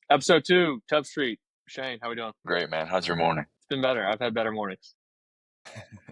Episode 2, Tubb Street. Shane, how we doing? Great, man. How's your morning? It's been better. I've had better mornings.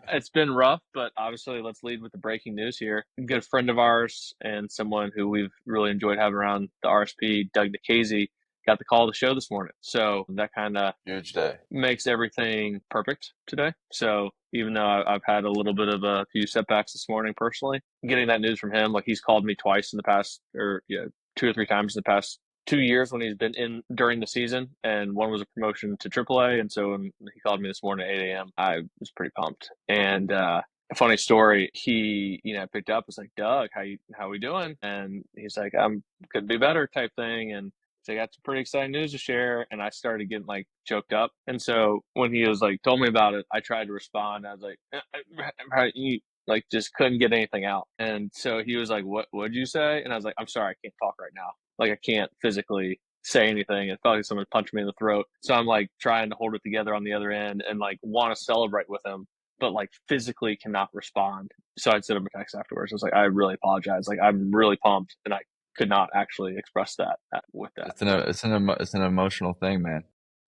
It's been rough, but obviously let's lead with the breaking news here. A good friend of ours and someone who we've really enjoyed having around the RSP, Doug Nikhazy, got the call to the show this morning. So that kind of Huge day. makes everything perfect today. So even though I've had a little bit of a few setbacks this morning personally, getting that news from him, like he's called me twice in the past, or yeah, 2 or 3 times in the past 2 years when he's been in during the season, and one was a promotion to AAA. And so when he called me this morning at 8 a.m., I was pretty pumped. And a funny story, he picked up, was like, Doug, how we doing? And he's like, I'm could be better type thing. And so I got some pretty exciting news to share, and I started getting like choked up. And so when he was like told me about it, I tried to respond. I was like, you like just couldn't get anything out. And so he was like, "What would you say?" And I was like, "I'm sorry, I can't talk right now. Like I can't physically say anything. It felt like someone punched me in the throat." So I'm like trying to hold it together on the other end and like want to celebrate with him, but like physically cannot respond. So I sent him a text afterwards. I was like, "I really apologize. Like I'm really pumped, and I could not actually express that with that." It's an emotional thing, man.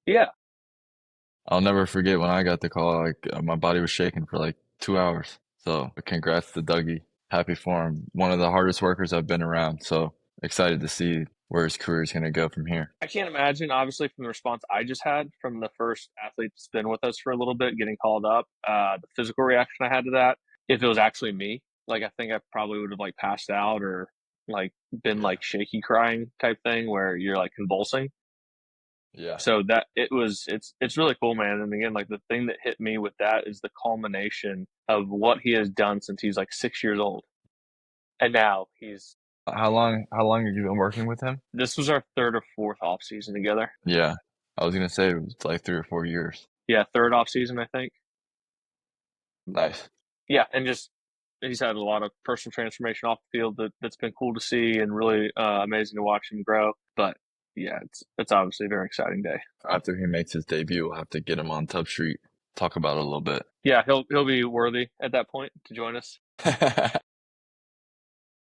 Yeah. I'll never forget when I got the call. Like my body was shaking for like 2 hours. So congrats to Dougie. Happy for him. One of the hardest workers I've been around. So excited to see where his career is going to go from here. I can't imagine, obviously, from the response I just had from the first athlete that's been with us for a little bit, getting called up, the physical reaction I had to that, if it was actually me, like I think I probably would have like passed out or like been Yeah. like shaky crying type thing where you're like convulsing. Yeah. So that it's really cool, man. And again, like the thing that hit me with that is the culmination of what he has done since he's like 6 years old. And now How long have you been working with him? this was our third or fourth off season together. Yeah. I was going to say it was like 3 or 4 years. Yeah, third off season, I think. Nice. Yeah, and just he's had a lot of personal transformation off the field that's been cool to see and really amazing to watch him grow. But yeah, it's obviously a very exciting day. After he makes his debut, we'll have to get him on Tubb Street. Talk about it a little bit. Yeah, he'll be worthy at that point to join us.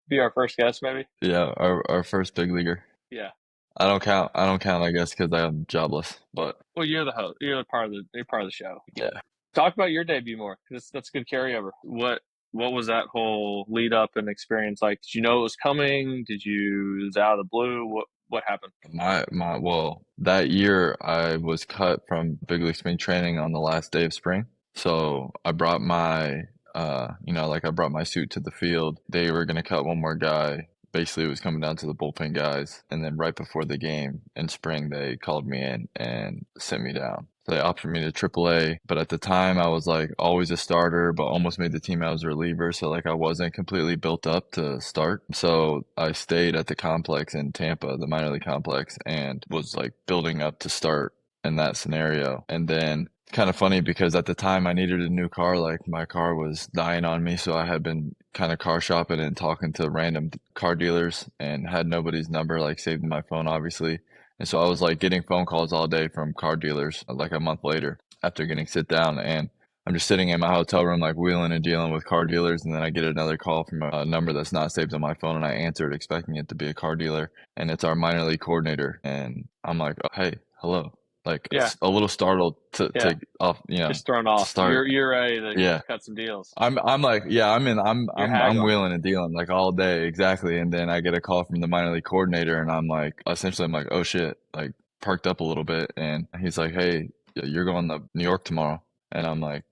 Be our first guest, maybe. Yeah, our first big leaguer. Yeah. I don't count, I guess, because I'm jobless. But Well, you're the host. You're part of the show. yeah, Talk about your debut more, because that's a good carryover. What was that whole lead up and experience like? Did you know it was coming? It was out of the blue? What happened? well, that year I was cut from big league spring training on the last day of spring. So I brought I brought my suit to the field. They were gonna cut one more guy. Basically, it was coming down to the bullpen guys. And then right before the game in spring, they called me in and sent me down. So they offered me to AAA, but at the time I was like always a starter, but almost made the team as a reliever. So like I wasn't completely built up to start. So I stayed at the complex in Tampa, the minor league complex, and was like building up to start in that scenario. And then kind of funny because at the time I needed a new car. Like my car was dying on me, so I had been kind of car shopping and talking to random car dealers and had nobody's number like saved in my phone, obviously. And so I was like getting phone calls all day from car dealers like a month later after getting sit down. And I'm just sitting in my hotel room, like wheeling and dealing with car dealers. And then I get another call from a number that's not saved on my phone. And I answered expecting it to be a car dealer. And it's our minor league coordinator. And I'm like, oh, hey, hello. Like Yeah, a little startled to, yeah, to off, just thrown to off. start. You're ready to Yeah. cut some deals. I'm like, yeah, You're I'm haggling. wheeling and dealing like all day, exactly. And then I get a call from the minor league coordinator, and I'm like, essentially, I'm like, oh shit, like perked up a little bit, and he's like, hey, you're going to New York tomorrow, and I'm like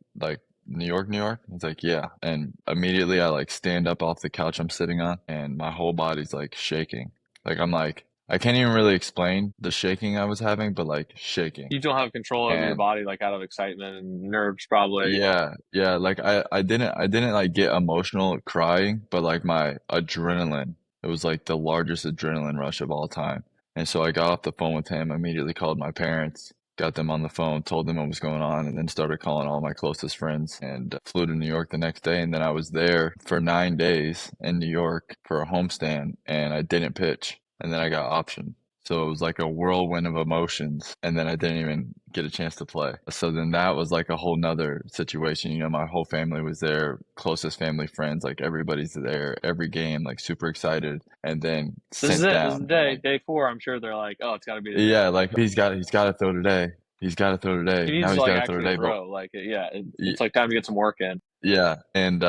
New York, New York. He's like, yeah, and immediately I like stand up off the couch I'm sitting on, and my whole body's like shaking, like I'm like. I can't even really explain the shaking I was having, but like shaking. You don't have control over your And body, like out of excitement and nerves, probably. yeah, like I didn't like get emotional crying, but like my adrenaline, it was like the largest adrenaline rush of all time. And so I got off the phone with him, immediately called my parents, got them on the phone, told them what was going on, and then started calling all my closest friends and flew to New York the next day. And then I was there for 9 days in New York for a homestand, and I didn't pitch, and then I got optioned. So it was like a whirlwind of emotions, and then I didn't even get a chance to play. So then that was like a whole nother situation. You know, my whole family was there, closest family, friends, like everybody's there, every game, like super excited, and then This is sent it. This is down. And like, day four. I'm sure they're like, oh, it's got to be today. yeah, like he's got to throw today. He's got to throw He today. needs Now to he's like got to throw actually today. But throw. Like, yeah, it's like time to get some work in. yeah, and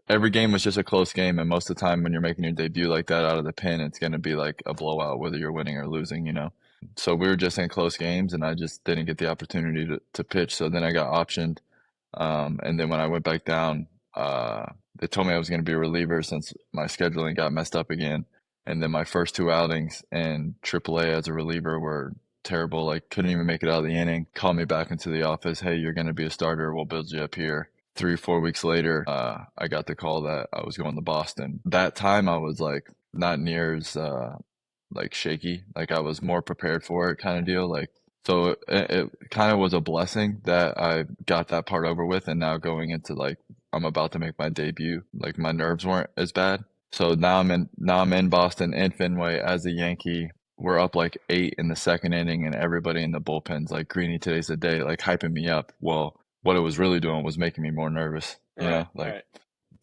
every game was just a close game, and most of the time when you're making your debut like that out of the pen, it's going to be like a blowout, whether you're winning or losing, you know. So we were just in close games, and I just didn't get the opportunity to pitch. So then I got optioned, and then when I went back down, they told me I was going to be a reliever since my scheduling got messed up again. And then my first two outings in AAA as a reliever were terrible. Like couldn't even make it out of the inning. Called me back into the office. Hey, you're going to be a starter. We'll build you up here. 3 or 4 weeks later, I got the call that I was going to Boston. That time I was like not near as like shaky. Like I was more prepared for it kind of deal. Like so it kind of was a blessing that I got that part over with, and now going into like I'm about to make my debut, like my nerves weren't as bad. So now I'm in Boston in Fenway as a Yankee. We're up like 8 in the second inning, and everybody in the bullpen's like, "Greeny, today's the day," like hyping me up. Well, what it was really doing was making me more nervous. You Right, know, like right.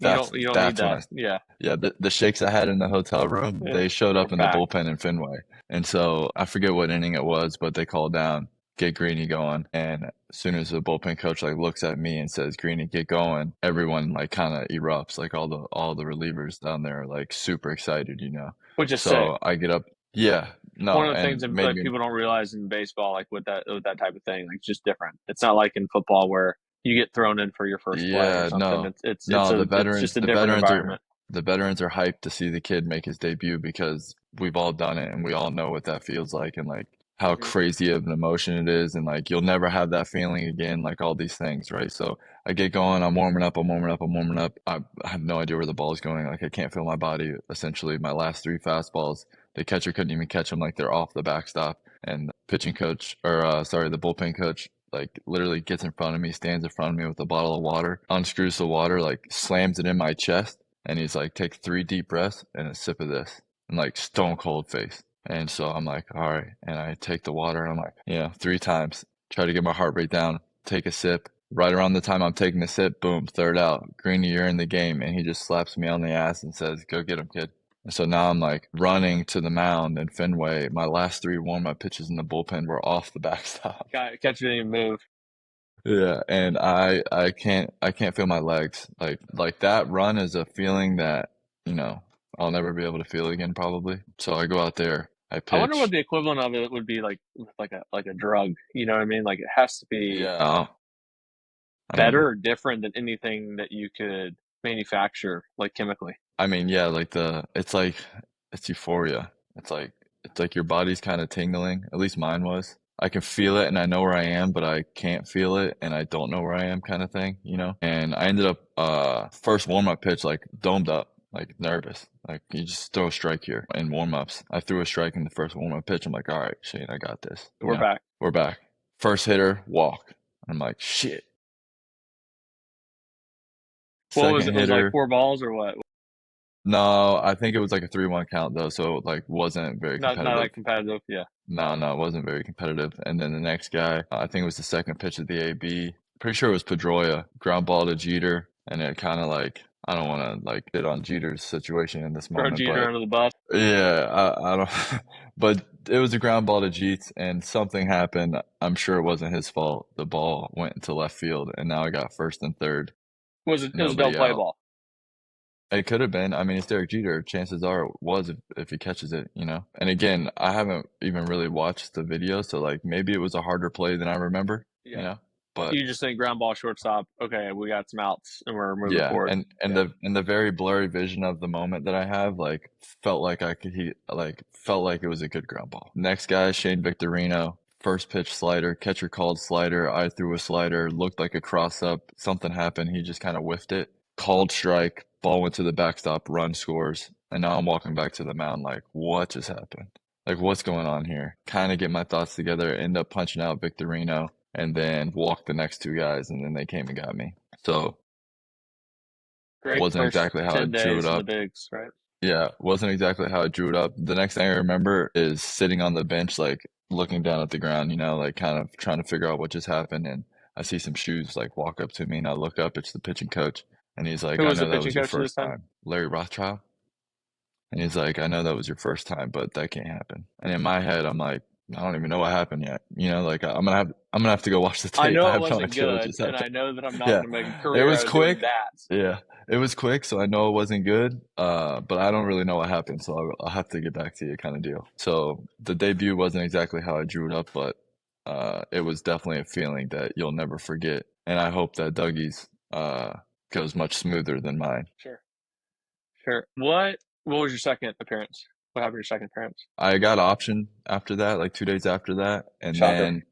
that's You don't need that's when that. I Yeah, yeah, the shakes I had in the hotel room, yeah. they showed They're up in the back. bullpen in Fenway. And so I forget what inning it was, but they called down, get Greeny going. And as soon as the bullpen coach like looks at me and says, Greeny, get going, everyone like kind of erupts. Like all the relievers down there are like super excited, you know. Which is sick. So I get up, yeah, One no, of the things and that made like me people don't realize in baseball, like with that type of thing, like it's just different. It's not like in football where you get thrown in for your first play or yeah, something. no, no, the It's veterans, just a the different veterans are environment. the veterans are hyped to see the kid make his debut because we've all done it and we all know what that feels like and like how Hmm. crazy of an emotion it is and like you'll never have that feeling again, like all these things, right? So I get going, I'm warming up. I have no idea where the ball is going. Like I can't feel my body. Essentially, my last three fastballs, the catcher couldn't even catch them, like they're off the backstop. And the pitching coach, or sorry, the bullpen coach, like literally gets in front of me, stands in front of me with a bottle of water, unscrews the water, like slams it in my chest, and he's like, take 3 deep breaths and a sip of this, and like stone cold face. And so I'm like, all right. And I take the water and I'm like, 3 times, try to get my heart rate down, take a sip. Right around the time I'm taking the sip, boom, third out. Greeny, you're in the game. And he just slaps me on the ass and says, go get him, kid. And so now I'm like running to the mound in Fenway. My last 3 warm-up pitches in the bullpen were off the backstop. Catcher didn't even move. Yeah, and I can't feel my legs. Like that run is a feeling that, you know, I'll never be able to feel again probably. So I go out there, I I wonder what pitch. the equivalent of it would be like with like a drug. You know what I mean? Like it has to be Yeah, I better mean or different than anything that you could manufacture, like chemically. yeah, like it's euphoria. It's like your body's kind of tingling. At least mine was. I can feel it and I know where I am, but I can't feel it and I don't know where I am kind of thing, you know? And I ended up first warm-up pitch like domed up, like nervous. Like you just throw a strike here in warm-ups. I threw a strike in the first warm-up pitch. I'm like, all right, Shane, I got this. You We're know, back. we're back. First hitter, walk. I'm like, shit. What was Second it? Was it like hitter, 4 balls or what? no, I think it was like a 3-1 count though, so it like wasn't very Not competitive. like competitive. Yeah. No, it wasn't very competitive. And then the next guy, I think it was the second pitch of the AB. Pretty sure it was Pedroia, ground ball to Jeter, and it kind of like I don't want to like hit on Jeter's situation in this Throw moment, Jeter but under the bus. yeah, I don't. But it was a ground ball to Jeets, and something happened. I'm sure it wasn't his fault. The ball went into left field, and now I got first and third, It was a double nobody play out. ball. It could have been. I mean, it's Derek Jeter. Chances are it was if he catches it, you know. And again, I haven't even really watched the video, so like maybe it was a harder play than I remember, you Yeah. know. But You just think ground ball shortstop. Okay, we got some outs and we're moving yeah, forward. and Yeah. the very blurry vision of the moment that I have, like felt like I could he like felt like it was a good ground ball. Next guy, Shane Victorino. First pitch slider, catcher called slider. I threw a slider, looked like a cross up. Something happened. He just kind of whiffed it. Called strike. Ball went to the backstop. Run scores. And now I'm walking back to the mound like, what just happened? Like, what's going on here? Kind of get my thoughts together. End up punching out Victorino and then walk the next two guys. And then they came and got me. So Great wasn't first exactly how I 10 drew it days in the up. bigs, right? Yeah, wasn't exactly how I drew it up. The next thing I remember is sitting on the bench, like looking down at the ground, like kind of trying to figure out what just happened. And I see some shoes like walk up to me, and I look up, it's the pitching coach. And he's like, Who I was the know that pitching was your coach at this first time? time, Larry Rothschild. And he's like, I know that was your first time, but that can't happen. And in my head, I'm like, I don't even know what happened yet. Like I'm gonna have to go watch the I tape. I know it have no wasn't idea what good, just and happened. I know that I'm not Yeah, going to make a it career was out of doing quick. that. Yeah, it was quick, so I know it wasn't good. But I don't really know what happened, so I'll have to get back to you, kind of deal. So the debut wasn't exactly how I drew it up, but it was definitely a feeling that you'll never forget. And I hope that Dougie's goes much smoother than mine. Sure, sure. What was your second appearance? What happened to your second appearance? I got optioned after that, like 2 days after that, and Shocker. then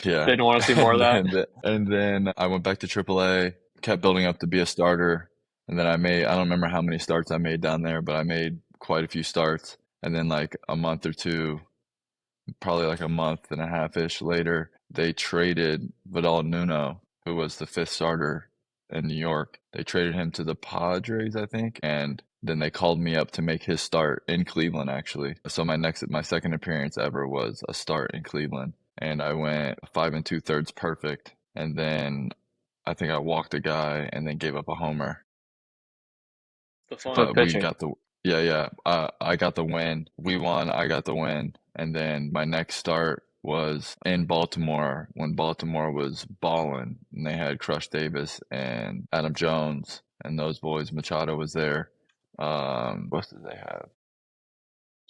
yeah, Didn't want to see more of that. and then I went back to AAA, kept building up to be a starter, and then I don't remember how many starts I made down there, but I made quite a few starts. And then like a month or two, probably like a month and a half ish later, they traded Vidal Nuno, who was the fifth starter in New York. They traded him to the Padres, I think, and then they called me up to make his start in Cleveland, actually. So my second appearance ever was a start in Cleveland, and I went 5 2/3 perfect, and then I think I walked a guy and then gave up a homer. The fun of But we pitching. got the yeah, yeah. I got the win. We won. I got the win. And then my next start was in Baltimore when Baltimore was balling and they had Crush Davis and Adam Jones and those boys. Machado was there. What did they have?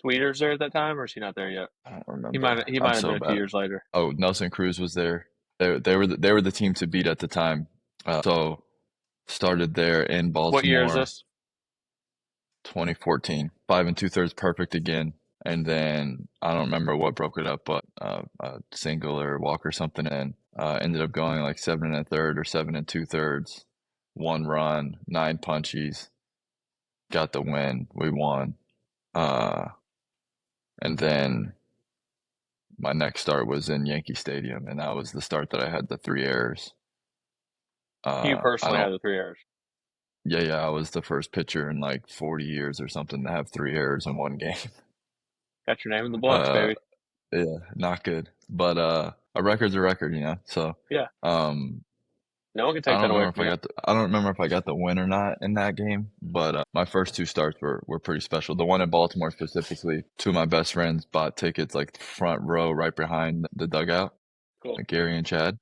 Tweeters there at that time, or is he not there yet? I don't He remember. might he I'm might have so been a few bad. years later. Oh, Nelson Cruz was there. They were the team to beat at the time. So started there in What year is Baltimore. this? 2014, 5 2/3 perfect again. And then I don't remember what broke it up, but a single or walk or something, and ended up going like 7 1/3 or 7 2/3, 1 run, 9 punchies, got the win. We won. Uh, and then my next start was in Yankee Stadium, and that was the start that I had the three errors. You I personally don't. had the 3 errors. Yeah, yeah, I was the first pitcher in like 40 years or something to have three errors in one game. Got your name in the books, Uh, baby. Yeah, not good. But a record's a record. So Yeah, um no one can take that away from you. I don't remember if I got the win or not in that game, but my first two starts were pretty special. The one in Baltimore specifically, two of my best friends bought tickets like front row right behind the dugout, Cool. like Gary and Chad,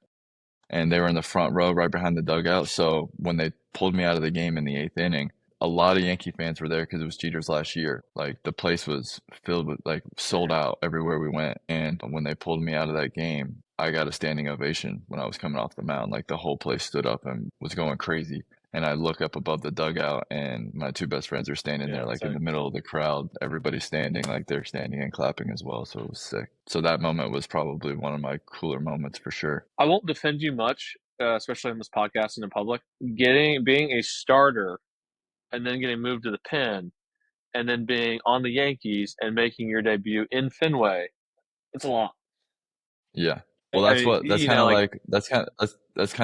and they were in the front row right behind the dugout. So when they pulled me out of the game in the eighth inning, a lot of Yankee fans were there because it was Jeter's last year. Like the place was filled with like sold Mhm. out everywhere we went. And when they pulled me out of that game, I got a standing ovation when I was coming off the mound. Like the whole place stood up and was going crazy. And I look up above the dugout, and my two best friends are standing Yeah, there, that's like in sick. the middle of the crowd. Everybody's standing, like they're standing and clapping as well. So it was sick. So that moment was probably one of my cooler moments for sure. I won't defend you much, especially on this podcast and in public. Being a starter and then getting moved to the pen and then being on the Yankees and making your debut in Fenway, it's a lot. Yeah. Well, I mean, like that's kind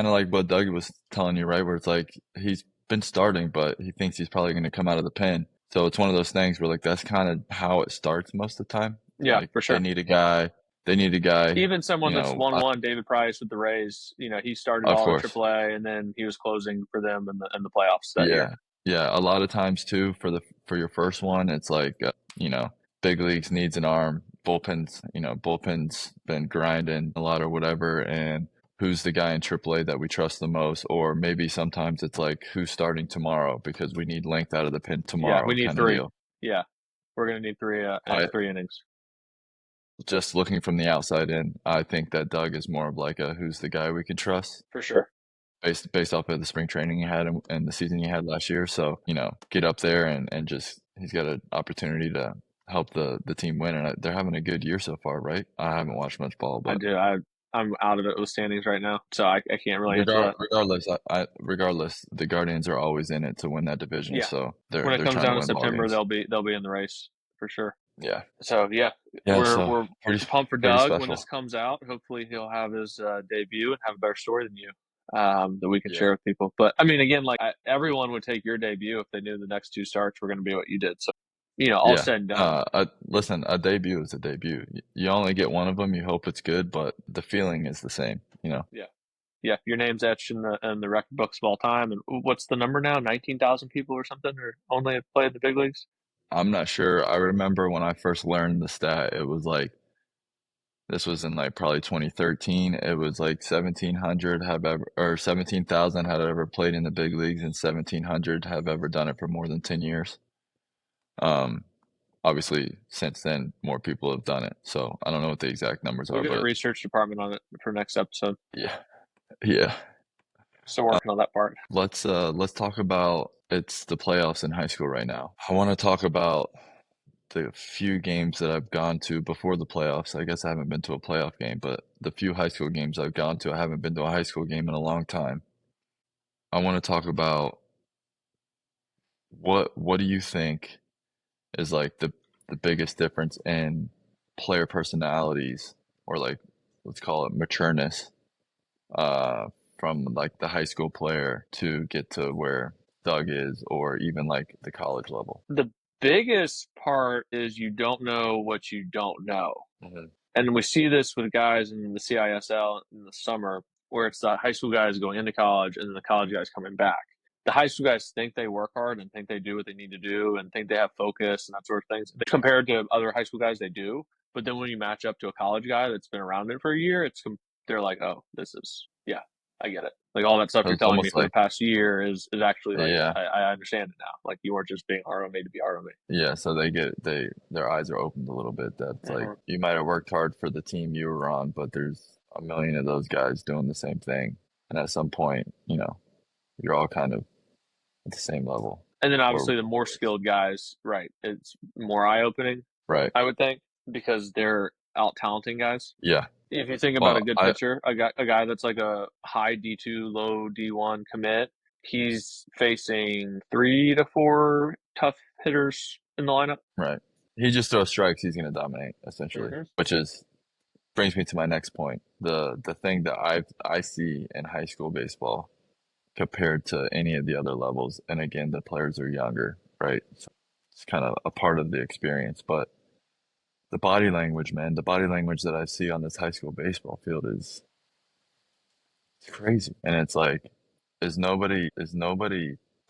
of like what Doug was telling you, right? Where it's like he's been starting, but he thinks he's probably going to come out of the pen. So it's one of those things where like that's kind of how it starts most of the time. yeah, Like for sure. they need a guy, Even someone that's won one, David Price with the Rays, he started of all in course. AAA and then he was closing for them in the playoffs that year. Yeah. Yeah, a lot of times too for your first one, it's like big leagues needs an arm. Bullpen's been grinding a lot or whatever, and who's the guy in AAA that we trust the most? Or maybe sometimes it's like who's starting tomorrow because we need length out of the pen Yeah, we tomorrow need kind of three. deal. Yeah, we're gonna need I 3 innings just looking from the outside in, I think that Doug is more of like a who's the guy we can trust for sure. based off of the spring training he had and the season he had last year. So, get up there and just he's got an opportunity to help the team win. And they're having a good year so far, right? I haven't watched much ball, I but do. I'm out of it with standings right now, so I can't really answer that. regardless, the Guardians are always in it to win that division. Yeah, So when it they're comes trying to down to win ball September, games. they'll be in the race for sure. Yeah. So yeah, Yeah. So we're pretty pumped for pretty Doug when this special. comes out. Hopefully he'll have his debut and have a better story than you. that we can Yeah. share with people. But I mean, again, like everyone would take your debut if they knew the next two starts were going to be what you did. So, all Yeah. said and done. Listen, a debut is a debut. You only get one of them. You hope it's good, but the feeling is the same, you know? Yeah. Yeah, your name's etched in the record books of all time. And what's the number now? 19,000 people or something, or only have played the big leagues. I'm not sure. I remember when I first learned the stat, it was like, this was in like probably 2013. It was like 1,700 have ever, or 17,000 had ever played in the big leagues, and 1,700 have ever done it for more than 10 years. Um, Obviously, since then, more people have done it. So I don't know what the exact numbers We'll are, get a but research department on it for next episode. yeah, yeah. Still working on that part. Let's talk about it's the playoffs in high school right now. I want to talk about the few games that I've gone to before the playoffs. I guess I haven't been to a playoff game, but the few high school games I've gone to, I haven't been to a high school game in a long time. I want to talk about what do you think is like the biggest difference in player personalities, or like let's call it matureness, uh from like the high school player to get to where Doug is, or even like the college level. The biggest part is you don't know what you don't know. Mhm. And we see this with guys in the CISL in the summer, where it's the high school guys going into college and then the college guys coming back. The high school guys think they work hard and think they do what they need to do and think they have focus and that sort of things. Compared to other high school guys, they do. But then when you match up to a college guy that's been around it for a year, they're like, oh, this is, yeah, I get it. Like all that stuff So you're it's telling me almost for the like, past year is actually like, yeah, I understand it now. Like you weren't just being RO made to be RO yeah, so their eyes are opened a little bit. That's like, made. you might have worked hard for the team you were on, but there's a million of those guys doing the same thing, and at some point, you're all kind of at the same level, And then or obviously the more skilled guys, right? It's more eye opening, right. I would think, because they're out talenting guys. Yeah. If you think about a Well, good I pitcher, a guy that's like a high D2, low D1 commit, he's facing 3 to 4 tough hitters in the lineup. right. He just throws strikes, he's going to dominate essentially, Mm-hmm. which is brings me to my next point. The thing that I see in high school baseball compared to any of the other levels, and again, the players are younger, right? So it's kind of a part of the experience, but the body language, man, the body language that I see on this high school baseball field is it's crazy. And it's like, is nobody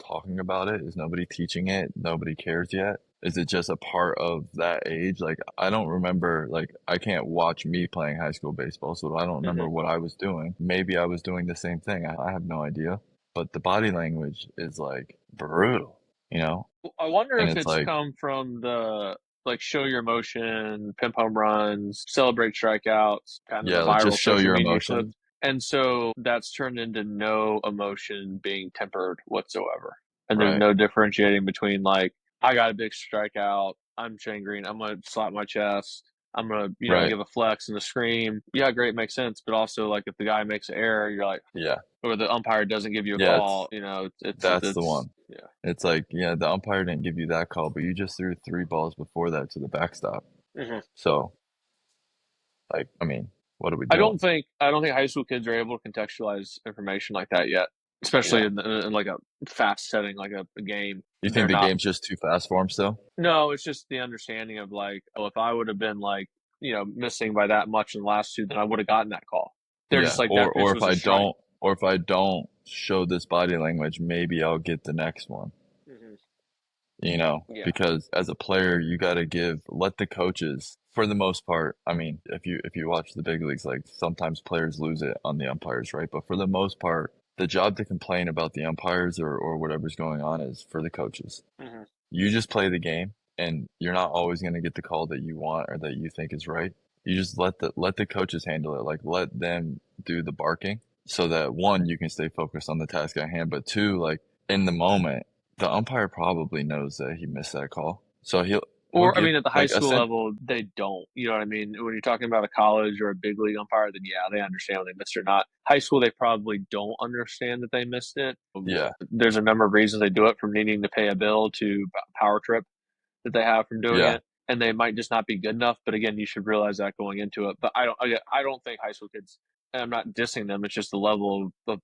talking about it? Is nobody teaching it? Nobody cares yet? Is it just a part of that age? Like, I don't remember, like, I can't watch me playing high school baseball, so I don't Mm-hmm. remember what I was doing. Maybe I was doing the same thing. I have no idea. But the body language is like brutal, you know? I wonder And if it's it's like, come from the like show your emotion, pimp home runs, celebrate strikeouts, kind of yeah, the like viral just show social your media clips. emotion. And so that's turned into no emotion being tempered whatsoever. And there's Right, no differentiating between like, I got a big strikeout, I'm Shane Green, I'm gonna slap my chest, I'm gonna, right. give a flex and a scream. Yeah, great, makes sense. But also like if the guy makes an error, you're like, Yeah. or the umpire doesn't give you a Yeah, call, that's the it's one. yeah. It's like, yeah, the umpire didn't give you that call, but you just threw three balls before that to the backstop. Mhm. So, like, I mean, what are we I doing? don't think I don't think high school kids are able to contextualize information like that yet, especially Yeah. in like a fast setting like a game. You think They're the not. game's just too fast for him still? No, it's just the understanding of like, oh, if I would have been like missing by that much in the last two, then I would have gotten that call. They're just Yeah. like Or that pitch or if was a I strike. don't or if I don't show this body language, maybe I'll get the next one. Hmm. Yeah. Because as a player, you got to let the coaches, for the most part. I mean, if you watch the big leagues, like sometimes players lose it on the umpires, right? But for the most part, the job to complain about the umpires or whatever's going on is for the coaches. Hmm. You just play the game, and you're not always going to get the call that you want or that you think is right. You just let the coaches handle it. Like, let them do the barking, so that one, you can stay focused on the task at hand, but two, like, in the moment, the umpire probably knows that he missed that call, so he'll Or I give mean, at the high like a school cent. level, they don't. You know what I mean? When you're talking about a college or a big league umpire, then yeah, they understand when they missed or not. High school, they probably don't understand that they missed it. Yeah, There's a number of reasons they do it, from needing to pay a bill to power trip that they have from doing yeah, it, and they might just not be good enough. But again, you should realize that going into it. But I don't think high school kids. And I'm not dissing them. It's just the level of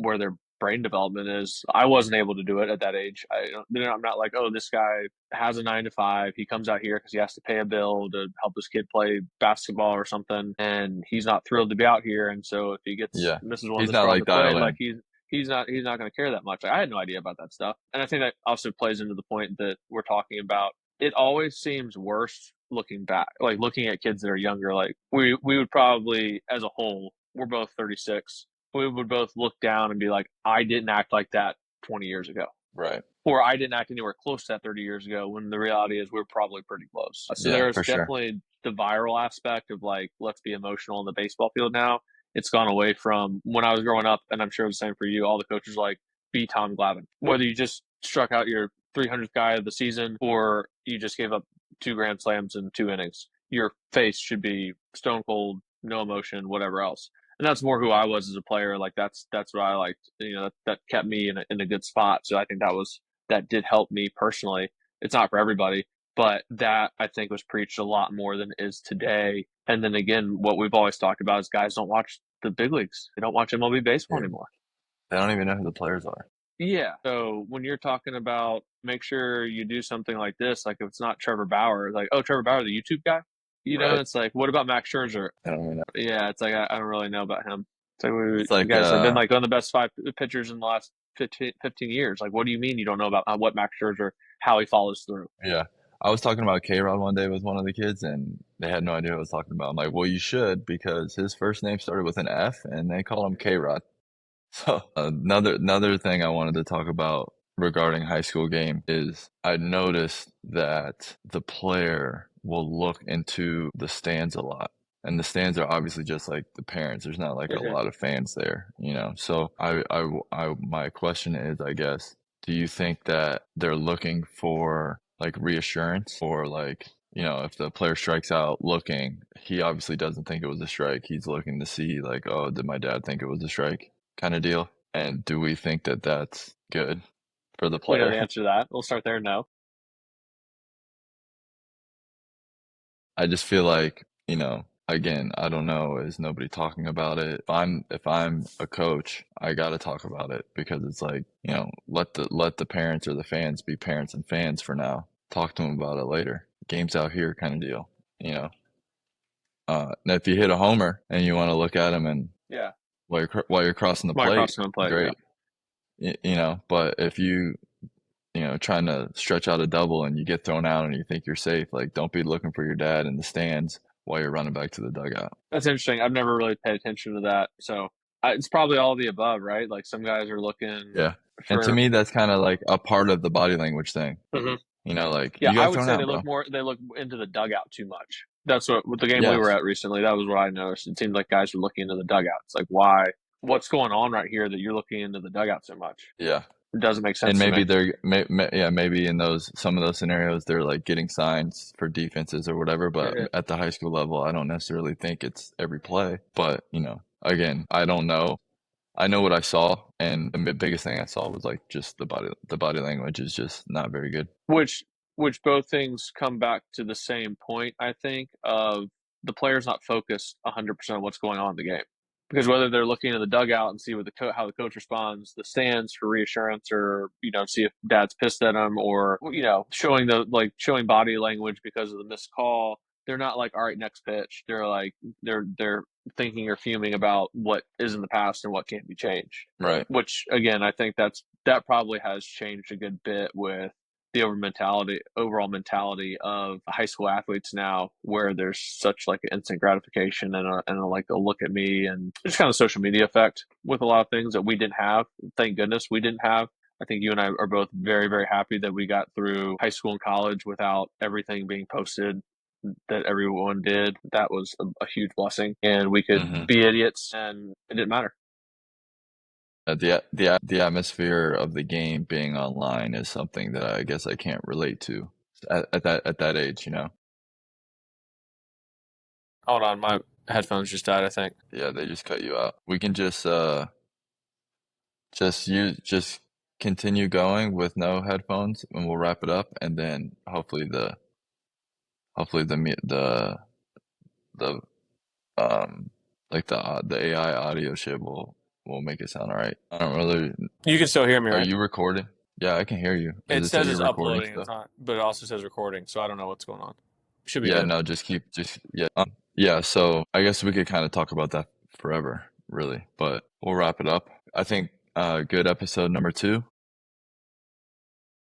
where their brain development is. I wasn't able to do it at that age. I'm not like, oh, this guy has a 9 to 5. He comes out here because he has to pay a bill to help his kid play basketball or something, and he's not thrilled to be out here. And so if he gets Yeah. misses one of He's the not spots like to play, dialed like in. he's not going to care that much. I had no idea about that stuff, and I think that also plays into the point that we're talking about. It always seems worse looking back, like looking at kids that are younger. Like we would probably, as a whole, we're both 36. We would both look down and be like, I didn't act like that 20 years ago, Right. or I didn't act anywhere close to that 30 years ago. When the reality is, we're probably pretty close. So Yeah, there's for sure. definitely the viral aspect of like, let's be emotional in the baseball field now. It's gone away from when I was growing up, and I'm sure the same for you. All the coaches like, be Tom Glavine. Whether you just struck out your 300th guy of the season or you just gave up 2 grand slams in 2 innings, your face should be stone cold, no emotion, whatever else. And that's more who I was as a player. Like that's what I liked. That kept me in a good spot. So I think that did help me personally. It's not for everybody, but that I think was preached a lot more than it is today. And then again, what we've always talked about is guys don't watch the big leagues. They don't watch MLB baseball Yeah. anymore. They don't even know who the players are. Yeah. So when you're talking about make sure you do something like this, like if it's not Trevor Bauer, like, oh, Trevor Bauer, the YouTube guy, Right. it's like, what about Max Scherzer? I don't even know. Yeah, it's like I don't really know about him. It's like It's you like guys have been like one of the best 5 pitchers in the last 15 years. Like, what do you mean you don't know about what Max Scherzer, how he follows through? yeah. I was talking about K-Rod one day with one of the kids, and they had no idea what I was talking about. I'm like, well, you should, because his first name started with an F, and they call him K-Rod. So another thing I wanted to talk about regarding high school game is I noticed that the player will look into the stands a lot. And the stands are obviously just like the parents. There's not like a Mhm. lot of fans there, you know. So my question is, I guess, do you think that they're looking for like reassurance, or like, you know, if the player strikes out looking, he obviously doesn't think it was a strike. He's looking to see like, oh, did my dad think it was a strike, kind of deal? And do we think that that's good for the We know player? the answer to that. We'll start there. No. I just feel like, you know, again, I don't know, is nobody talking about it? If I'm a coach, I gotta talk about it, because it's like, you know, let the parents or the fans be parents and fans for now. Talk to them about it later. Game's out here, kind of deal, you know. Now if you hit a homer and you want to look at him and Yeah. while you're crossing the Mike plate, Cross going to play. Yeah. great, you know. But if you know, trying to stretch out a double and you get thrown out and you think you're safe, like, don't be looking for your dad in the stands while you're running back to the dugout. That's interesting. I've never really paid attention to that. So it's probably all of the above, right? Like some guys are looking Yeah. And to for. me, that's kind of like a part of the body language thing. Mhm. You know, like, Yeah, you I got would thrown say out, bro. they look into the dugout too much. That's what with the game we were Yes. at recently. That was what I noticed. It seemed like guys were looking into the dugout. It's like, why? What's going on right here that you're looking into the dugout so much? Yeah. It doesn't make And sense to me. maybe yeah, maybe in some of those scenarios, they're like getting signs for defenses or whatever. But Mhm. at the high school level, I don't necessarily think it's every play. But, you know, again, I don't know. I know what I saw, and the biggest thing I saw was like just the body language is just not very good. Which both things come back to the same point, I think, of the player's not focused 100% on what's going on in the game. Because whether they're looking in the dugout and see what how the coach responds, the stands for reassurance, or see if dad's pissed at him, or showing body language because of the missed call, they're not like, all right, next pitch. They're like they're thinking or fuming about what is in the past and what can't be changed. Right. Which again, I think that probably has changed a good bit with the overall mentality of high school athletes now, where there's such like an instant gratification and like a look at me, and just kind of social media effect with a lot of things that we didn't have. Thank goodness we didn't have. I think you and I are both very, very happy that we got through high school and college without everything being posted that everyone did. That was a huge blessing, and we could Hmm. be idiots and it didn't matter. The atmosphere of the game being online is something that I guess I can't relate to at that age, you know. Hold on, my headphones just died, I think. Yeah, they just cut you out. We can just continue going with no headphones, and we'll wrap it up, and then hopefully the like the AI audio shit will we'll make it sound all right. I don't really. You can still hear me, Are right? you recording? Yeah, I can hear you. Does It it say says you're it's recording uploading, still? it's not, but it also says recording, so I don't know what's going on. Should be Yeah, good. no, just yeah. Yeah, so I guess we could kind of talk about that forever, really, but we'll wrap it up. I think good episode number 2.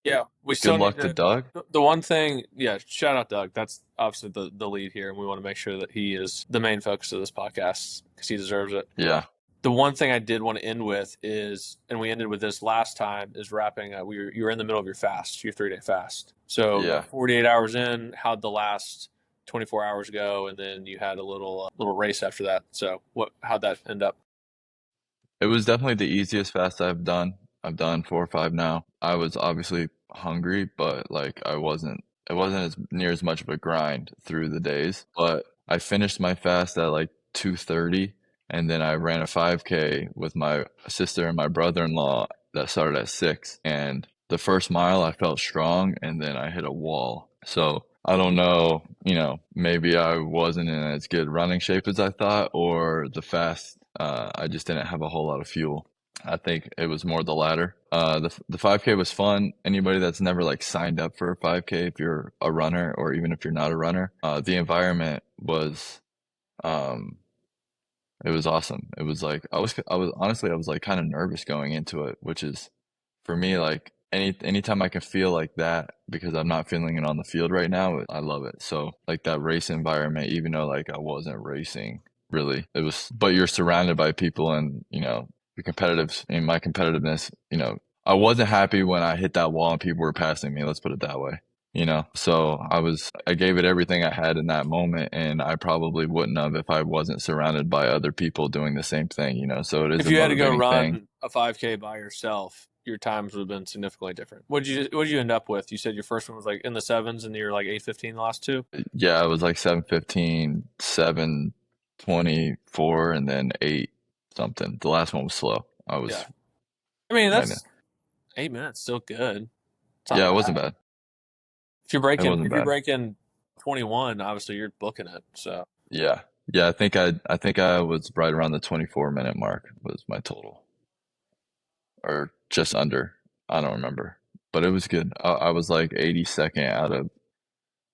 Yeah, we Good still need luck to to. Doug. The one thing, yeah, shout out Doug. That's obviously the lead here, and we want to make sure that he is the main focus of this podcast because he deserves it. Yeah, The one thing I did want to end with is, and we ended with this last time, is wrapping. You were in the middle of your fast, your 3-day fast. So yeah. 48 hours in, how'd the last 24 hours go, and then you had a little race after that. So how'd that end up? It was definitely the easiest fast I've done. I've done 4 or 5 now. I was obviously hungry, but like it wasn't as near as much of a grind through the days. But I finished my fast at like 2:30, and then I ran a 5K with my sister and my brother-in-law that started at 6. And the first mile I felt strong, and then I hit a wall. So I don't know, maybe I wasn't in as good running shape as I thought, or the fast, I just didn't have a whole lot of fuel. I think it was more the latter. The 5K was fun. Anybody that's never like signed up for a 5K, if you're a runner or even if you're not a runner, the environment was, um, it was awesome. It was like I was honestly I was like kind of nervous going into it, which is for me like anytime I can feel like that because I'm not feeling it on the field right now, I love it. So like that race environment, even though like I wasn't racing really, it was. But you're surrounded by people, and the competitive in my competitiveness. I wasn't happy when I hit that wall and people were passing me. Let's put it that way. So I gave it everything I had in that moment, and I probably wouldn't have if I wasn't surrounded by other people doing the same thing. So it is If a you had to go motivating thing. run a 5K by yourself, your times would have been significantly different. What did you end up with? You said your first one was like in the sevens, and you're like 8:15 the last two. Yeah, it was like 7:15, 7:24, and then 8 something. The last one was slow. I Yeah, was I mean right in. that's 8 minutes, still good. It's not Yeah, it wasn't bad. bad. If you're It breaking wasn't if you're bad. breaking 21, obviously you're booking it. So Yeah. Yeah, I think I was right around the 24-minute mark was my total, or just under. I don't remember, but it was good. I was like 82nd out of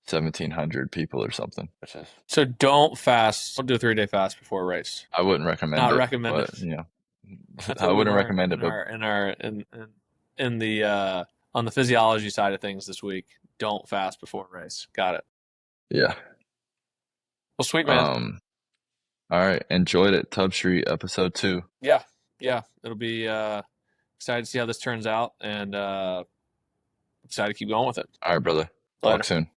1,700 people or something. Which is, so don't fast. Don't do a 3-day fast before a race. I wouldn't recommend Not it, recommended. but That's I what we wouldn't learned recommend it, in but in the on the physiology side of things this week. Don't fast before a race. Got it. yeah. Well, sweet man. Um, all right, enjoyed it. Tubb Street episode 2. Yeah, yeah. It'll be excited to see how this turns out, and excited to keep going with it. All right, brother. Talk Later. soon.